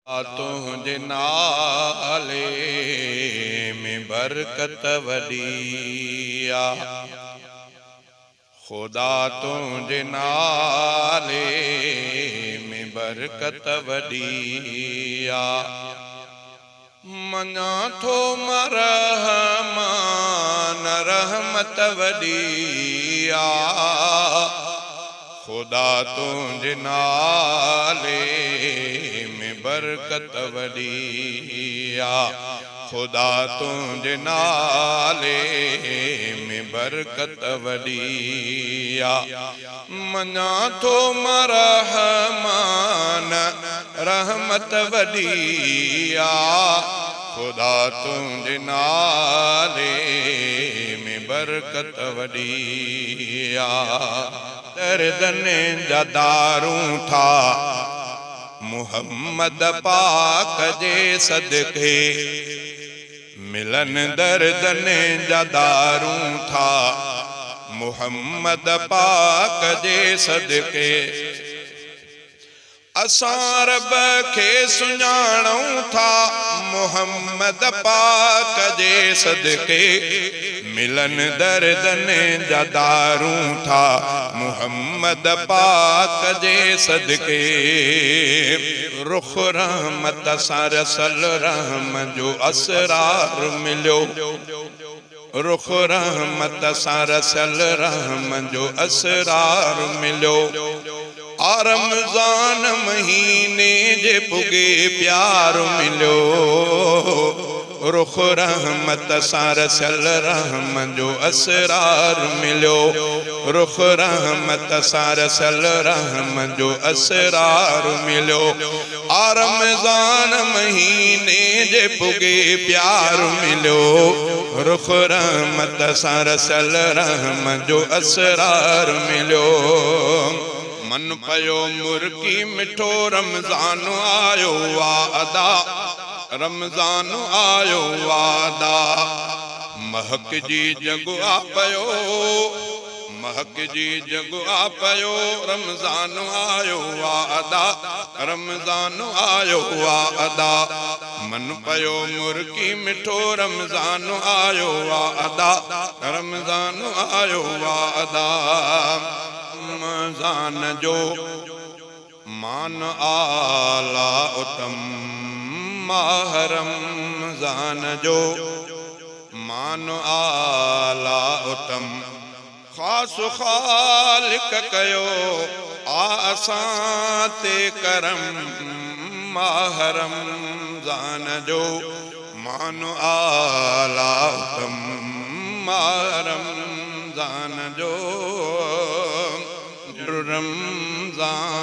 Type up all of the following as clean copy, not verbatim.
तुझे नाले में बरकत वडिया, खुदा तुझे नाले में बरकत वडिया। मना थो मरहमान रहमत वडिया, खुदा तुझे नाले में बरकत वडिया, खुदा तुझे नाले में बरकत वडिया। मना तो मरहमान रहमत वडिया, खुदा तुझे नाले में बरकत वडिया। दर्दने जदारूं था मुहम्मद पाक जे सदके, मिलन दर्दने जदारूं था मुहम्मद पाक जे सदके। असां रब खे सुञाणूं था मुहम्मद पाक जे सदके, मिलन दर्दने जदारूं था मुहम्मद पाक जे सदके। रुख रहमत सां रसल रहम जो असरार मिलियो, रुख रहमत सां रसल रहम जो असरार मिलियो। आ रमज़ान महीने जे पुगे प्यार मिलियो, रुख रहमत सां रसल रहम जो असरार मिलियो, रुख रहमत सां रसल रहम जो असरार मिलियो। आ रमज़ान महीने जे पुगे प्यार मिलियो, रुख रहमत सां रसल रहम जो असरार मिलियो। मन पयो मुर्की मिठो रमज़ान आयो वादा, रमज़ान आयो वादा। महक जी जगुआ पयो, महक जी जगुआ पयो, रमज़ान आयो वादा, रमज़ान आयो वादा। मन पयो मुर्की मिठो रमज़ान आयो वादा, रमज़ान आयो वादा। रमज़ान जो मान आला उत्तम, माह रमज़ान जो मान आला उत्तम। ख़ास ख़ालिक कयो आसां ते करम, माह रमज़ान जो मान आला उत्तम, माह रमज़ान जो रमज़ान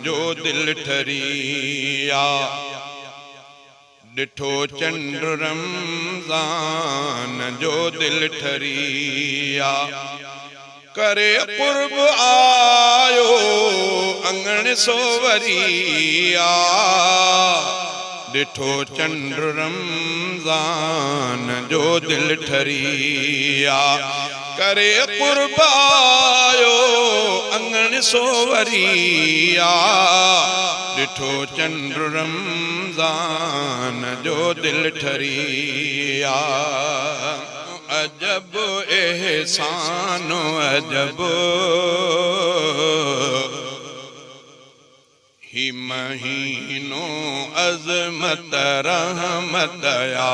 जो दिल ठरिया। डिठो चंड रमज़ान जो दिल ठरिया, करे कुर्ब आयो अंगण सोवरिया। डिठो चंड रमज़ान जो दिल ठरिया, करे कुर्ब आयो अंगण सोवरिया। डिठो चंड रमज़ान जो दिल ठरिया। अजब एहसान अजब ही महीनो अज़मत रहमत या।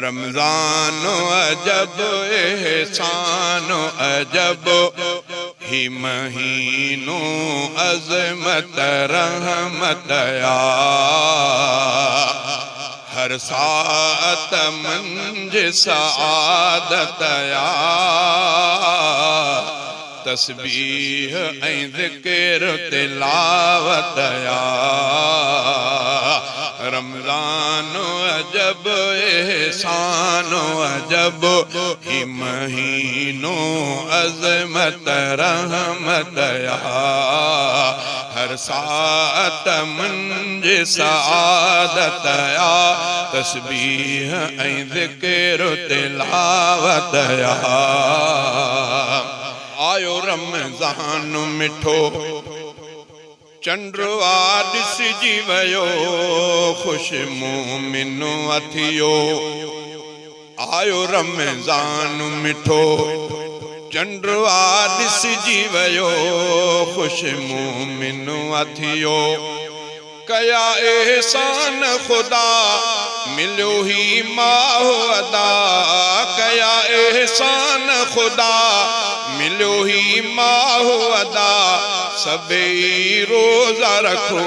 रमज़ान अजब एहसान अजब ही महीनो अज़मत रहमत या। हर सात मंज सआदत या। तस्बीह ऐं ज़िक्र तिलावत या। रमज़ान अजब एहसान अजब ही महीनो अज़मत रहमत या। हर सात मंज सआदत या। तस्बीह ऐं ज़िक्र तिलावत या। आयो रमज़ान मिठो चंडवा ॾिसजी वियो ख़ुश मोमिनो अथियो आयो रमज़ान मिठो चंडवा ॾिसजी वियो ख़ुश मोमिनो अथियो कया एहसान खुदा मिलो ही माहो अदा कया एहसान खुदा मिलो ही माहो अदा सबई रोज़ा रखो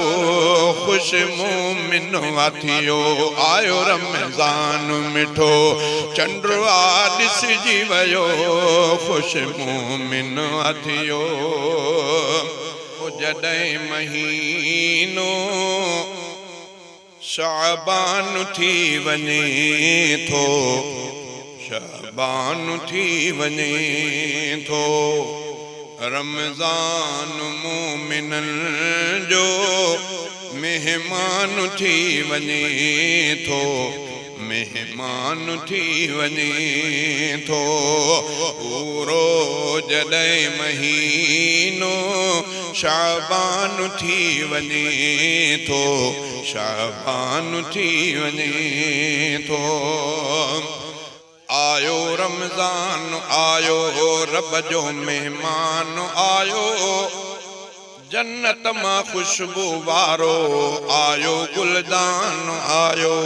ख़ुश मोमिनो अथियो आयो रमज़ान मिठो चंडवा ॾिसजी वियो ख़ुश मोमिनो अथियो जॾहिं महीनो शाबान थी वञे थो शाबान थी वञे थो रमज़ान मोमिननि जो मेहमान थी वञे थो मेहमान थी वञे थो पूरो जॾहिं महीनो शाबान थी वञे थो शाबान थी वञे थो आयो रमज़ान आयो रब जो मेहमान आयो जन्नत मां खुशबू वारो आयो गुलदान आयो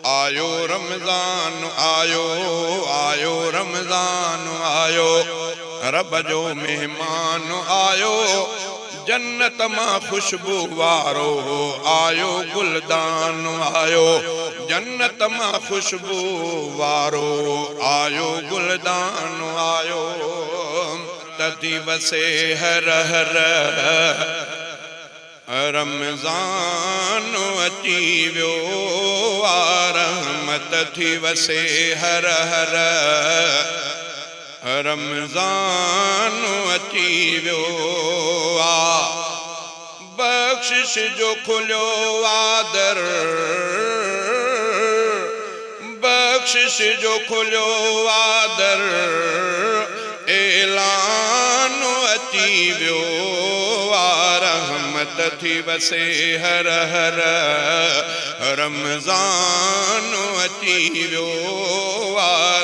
आयो रमज़ान आयो आयो रमज़ान आयो रब जो मेहमान आयो जन्नत मां खुशबू वारो आयो गुलदान आयो जन्नत मां खुशबू वारो आयो गुलदान आयो तथी वसे हर हर रमज़ान अची वियो रहमत थी वसे हर हर रमज़ान अची वियो बख्शिश जो खुलियो आदर बख्शिश जो खुलियो आदर ऐलान अची वियो रहमत थी वसे हर हर रमज़ान अची वियो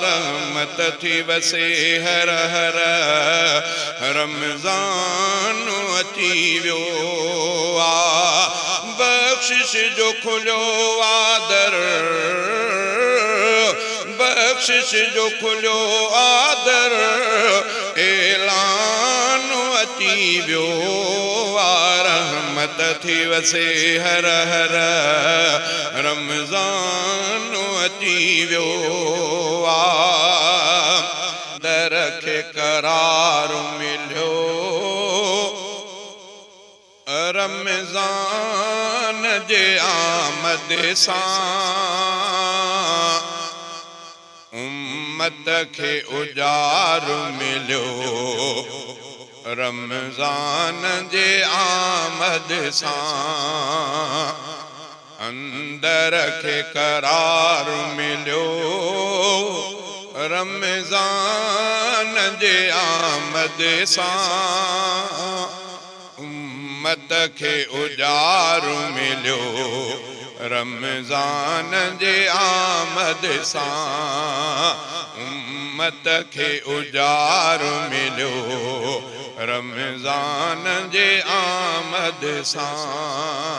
रहमत थी वसे हर हर रमज़ान अची वियो बख्शिश जो खुलियो आदर बख्शिश जो खुलियो आदर ऐलान अची वियो रहमत थी वसे हर हर रमज़ान अची वियो दर खे करार मिलियो रमज़ान जे आमद सां उम्मत खे उजाड़ मिलियो रमज़ान जे आमद सां अंदर खे करार मिलियो रमज़ान जे आमद सां उम्मत खे उजाड़ मिलियो रमज़ान जे आमद सां उम्मत खे उजाड़ मिलियो रमज़ान जे आमद सां